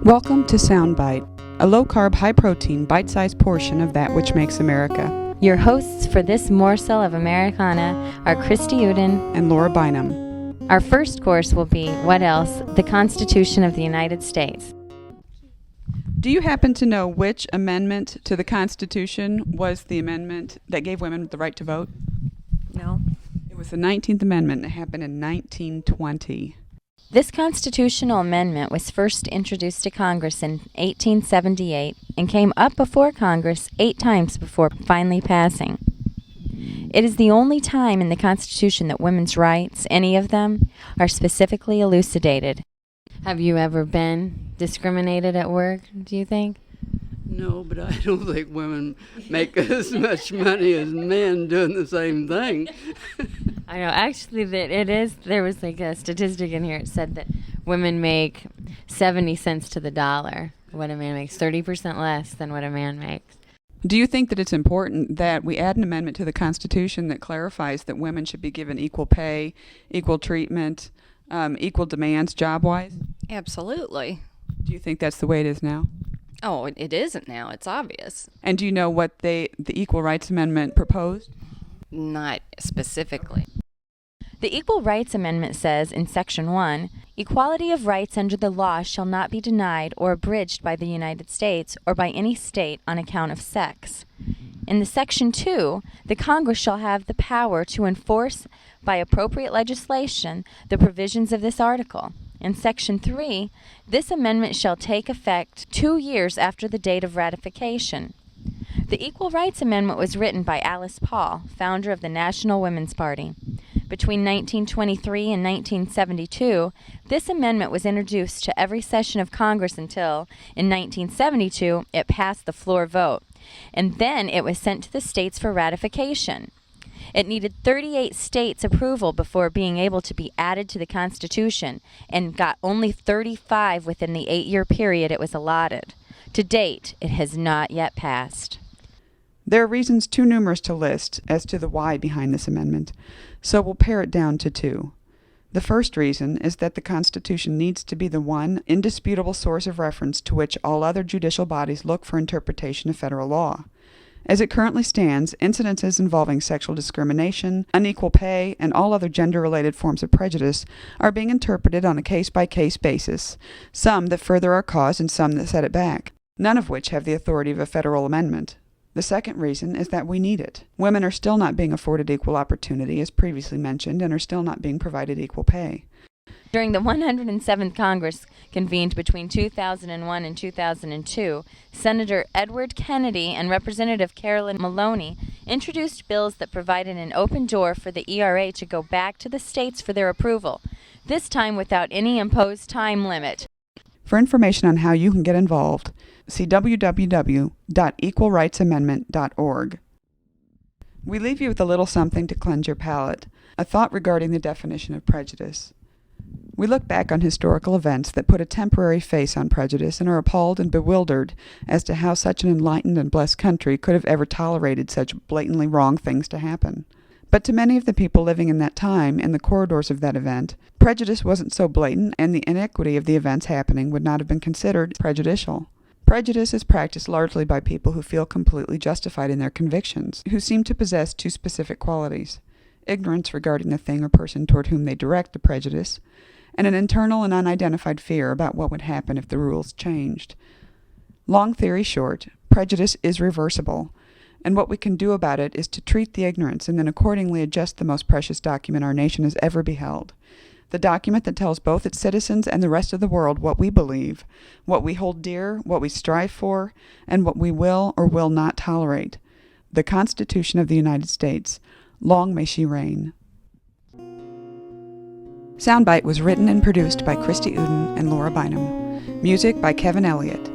Welcome to SoundBite, a low-carb, high-protein, bite-sized portion of that which makes America. Your hosts for this morsel of Americana are Christy and I and Laura Bynum. Our first course will be, what else? The Constitution of the United States. Do you happen to know which amendment to the Constitution was the amendment that gave women the right to vote? No. It was the 19th Amendment. It happened in 1920. This constitutional amendment was first introduced to Congress in 1878 and came up before Congress 8 times before finally passing. It is the only time in the Constitution that women's rights, any of them, are specifically elucidated. Have you ever been discriminated at work, do you think? No, but I don't think women make as much money as men doing the same thing. I know, actually, that it is. There was like a statistic in here. It said that women make 70 cents to the dollar. What a man makes, 30% less than what a man makes. Do you think that it's important that we add an amendment to the Constitution that clarifies that women should be given equal pay, equal treatment, equal demands job-wise? Absolutely. Do you think that's the way it is now? Oh, it isn't now. It's obvious. And do you know what the Equal Rights Amendment proposed? Not specifically. The Equal Rights Amendment says in Section 1, equality of rights under the law shall not be denied or abridged by the United States or by any state on account of sex. In the Section 2, the Congress shall have the power to enforce by appropriate legislation the provisions of this article. In Section 3, this amendment shall take effect 2 years after the date of ratification. The Equal Rights Amendment was written by Alice Paul, founder of the National Women's Party. Between 1923 and 1972, this amendment was introduced to every session of Congress until, in 1972, it passed the floor vote, and then it was sent to the states for ratification. It needed 38 states' approval before being able to be added to the Constitution, and got only 35 within the 8-year period it was allotted. To date, it has not yet passed. There are reasons too numerous to list as to the why behind this amendment, so we'll pare it down to 2. The first reason is that the Constitution needs to be the one indisputable source of reference to which all other judicial bodies look for interpretation of federal law. As it currently stands, incidences involving sexual discrimination, unequal pay, and all other gender-related forms of prejudice are being interpreted on a case-by-case basis, some that further our cause and some that set it back, none of which have the authority of a federal amendment. The second reason is that we need it. Women are still not being afforded equal opportunity, as previously mentioned, and are still not being provided equal pay. During the 107th Congress, convened between 2001 and 2002, Senator Edward Kennedy and Representative Carolyn Maloney introduced bills that provided an open door for the ERA to go back to the states for their approval, this time without any imposed time limit. For information on how you can get involved, see www.equalrightsamendment.org. We leave you with a little something to cleanse your palate, a thought regarding the definition of prejudice. We look back on historical events that put a temporary face on prejudice and are appalled and bewildered as to how such an enlightened and blessed country could have ever tolerated such blatantly wrong things to happen. But to many of the people living in that time, in the corridors of that event, prejudice wasn't so blatant, and the iniquity of the events happening would not have been considered prejudicial. Prejudice is practiced largely by people who feel completely justified in their convictions, who seem to possess 2 specific qualities: ignorance regarding the thing or person toward whom they direct the prejudice, and an internal and unidentified fear about what would happen if the rules changed. Long theory short, prejudice is reversible, and what we can do about it is to treat the ignorance and then accordingly adjust the most precious document our nation has ever beheld. The document that tells both its citizens and the rest of the world what we believe, what we hold dear, what we strive for, and what we will or will not tolerate. The Constitution of the United States. Long may she reign. SoundBite was written and produced by Christy and I and Laura Bynum. Music by Kevin Elliott.